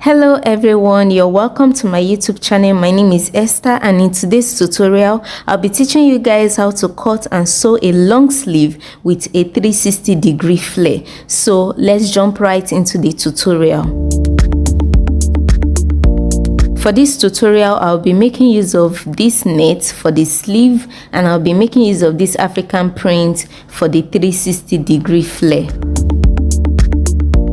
Hello everyone, you're welcome to my YouTube channel. My name is Esther, and in today's tutorial I'll be teaching you guys how to cut and sew a long sleeve with a 360-degree flare. So let's jump right into the tutorial. For this tutorial, I'll be making use of this net for the sleeve, and I'll be making use of this African print for the 360-degree flare.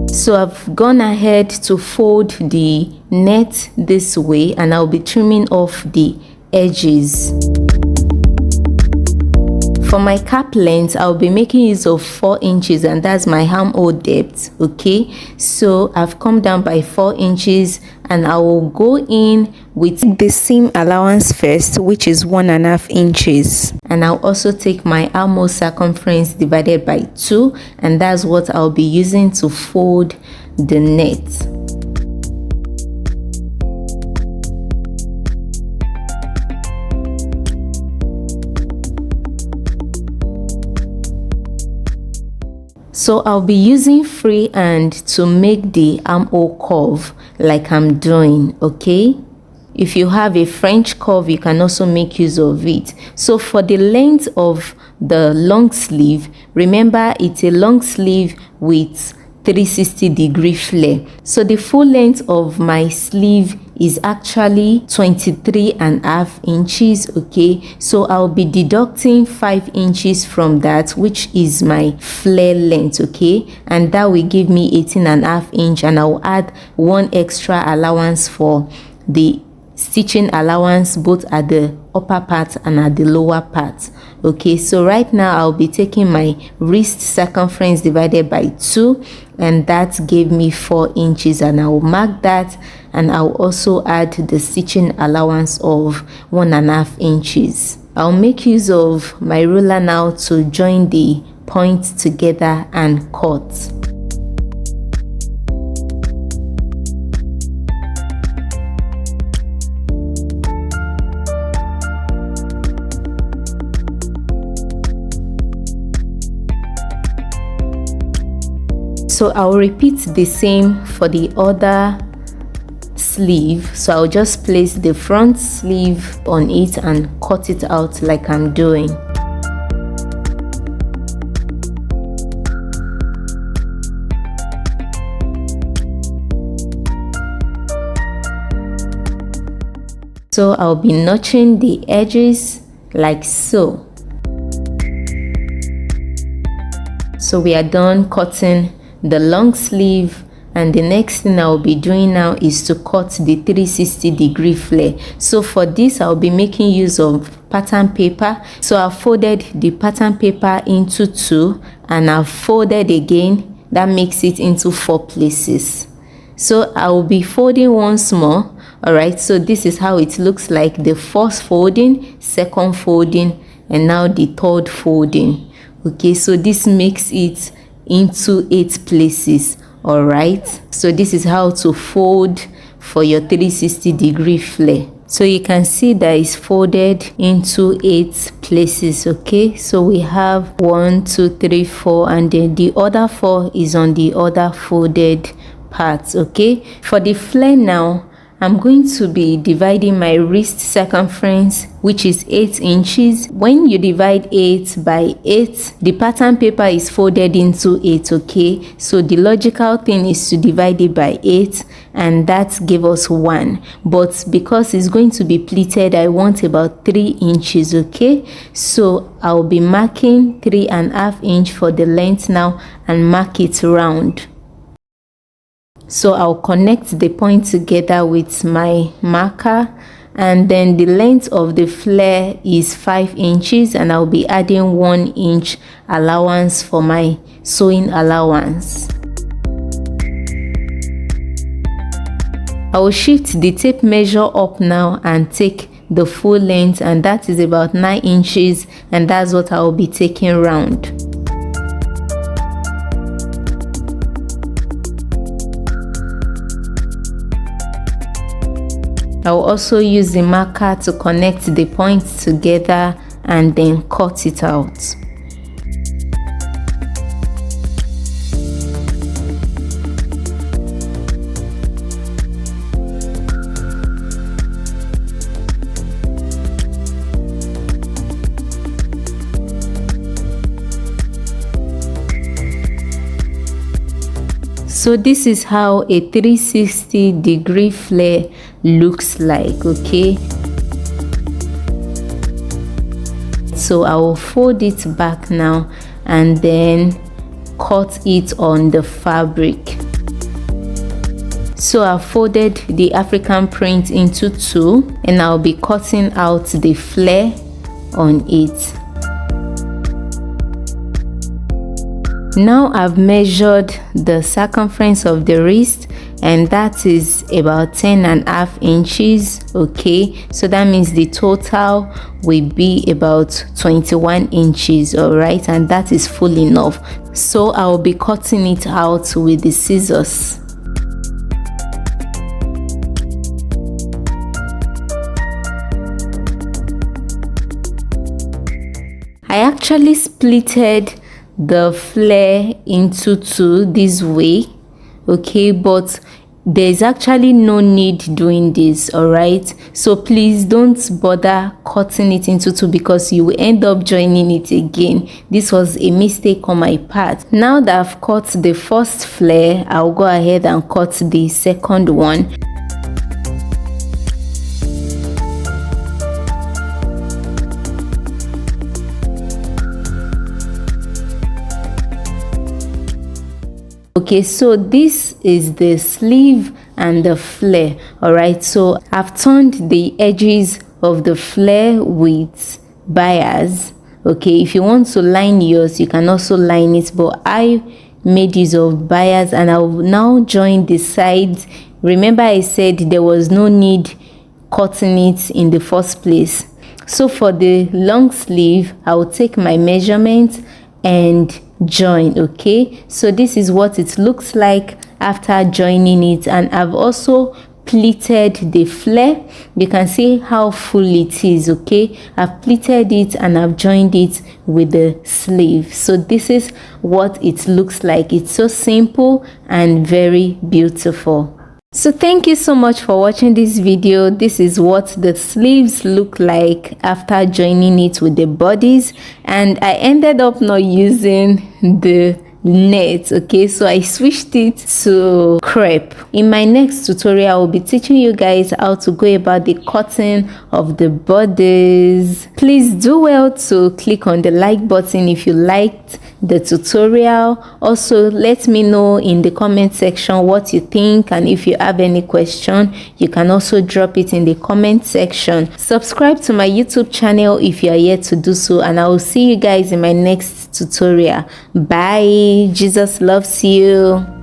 So I've gone ahead to fold the net this way, and I'll be trimming off the edges. For my cap length, I'll be making use of 4 inches, and that's my armhole depth. Okay, so I've come down by 4 inches, and I will go in with the seam allowance first, which is 1.5 inches, and I'll also take my armhole circumference divided by 2, and that's what I'll be using to fold the net. So I'll be using freehand to make the armhole curve like I'm doing, okay? If you have a French curve, you can also make use of it. So for the length of the long sleeve, remember it's a long sleeve with 360-degree flare. So the full length of my sleeve is actually 23.5 inches. Okay, so I'll be deducting 5 inches from that, which is my flare length. Okay, and that will give me 18.5 inch, and I'll add 1 extra allowance for the stitching allowance, both at the upper part and at the lower part. Okay, so right now I'll be taking my wrist circumference divided by 2, and that gave me 4 inches, and I will mark that, and I'll also add the stitching allowance of 1.5 inches. I'll make use of my ruler now to join the points together and cut. So I'll repeat the same for the other sleeve. So I'll just place the front sleeve on it and cut it out like I'm doing. So I'll be notching the edges like so. So we are done cutting the long sleeve, and the next thing I'll be doing now is to cut the 360-degree flare. So for this I'll be making use of pattern paper. So I've folded the pattern paper into 2, and I've folded again. That makes it into 4 places. So I will be folding once more. All right, so this is how it looks like: the first folding, second folding, and now the third folding. Okay, so this makes it into 8 places. All right, so this is how to fold for your 360-degree flare. So you can see that it's folded into 8 places. Okay, so we have 1, 2, 3, 4, and then the other 4 is on the other folded parts. Okay, for the flare now, I'm going to be dividing my wrist circumference, which is 8 inches. When you divide 8 by 8, the pattern paper is folded into 8, okay? So the logical thing is to divide it by 8, and that gave us 1. But because it's going to be pleated, I want about 3 inches, okay? So I'll be marking 3.5 inch for the length now, and mark it round. So I'll connect the point together with my marker, and then the length of the flare is 5 inches, and I'll be adding 1 inch allowance for my sewing allowance. I will shift the tape measure up now and take the full length, and that is about 9 inches, and that's what I will be taking round. I will also use the marker to connect the points together and then cut it out. So this is how a 360-degree flare looks like. Okay, so I will fold it back now and then cut it on the fabric. So I folded the African print into two and I'll be cutting out the flare on it. Now I've measured the circumference of the wrist and that is about 10.5 inches. Okay, so that means the total will be about 21 inches. All right, and that is full enough. So I'll be cutting it out with the scissors. I actually splitted the flare into two this way. Okay, but there's actually no need doing this. All right, so please don't bother cutting it into two because you will end up joining it again. This was a mistake on my part. Now that I've cut the first flare, I'll go ahead and cut the second one. Okay, so this is the sleeve and the flare. All right, so I've turned the edges of the flare with bias. Okay, if you want to line yours, you can also line it, but I made use of bias and I will now join the sides. Remember I said there was no need cutting it in the first place. So for the long sleeve, I will take my measurement and join. Okay, so this is what it looks like after joining it, and I've also pleated the flare. You can see how full it is. Okay, I've pleated it and I've joined it with the sleeve. So this is what it looks like. It's so simple and very beautiful. So thank you so much for watching this video. This is what the sleeves look like after joining it with the bodies, and I ended up not using the net. Okay, so I switched it to crepe. In my next tutorial, I will be teaching you guys how to go about the cutting of the bodies. Please do well to click on the like button if you liked the tutorial. Also, let me know in the comment section what you think, and if you have any question, you can also drop it in the comment section. Subscribe to my YouTube channel if you are yet to do so, and I will see you guys in my next tutorial. Bye. Jesus loves you.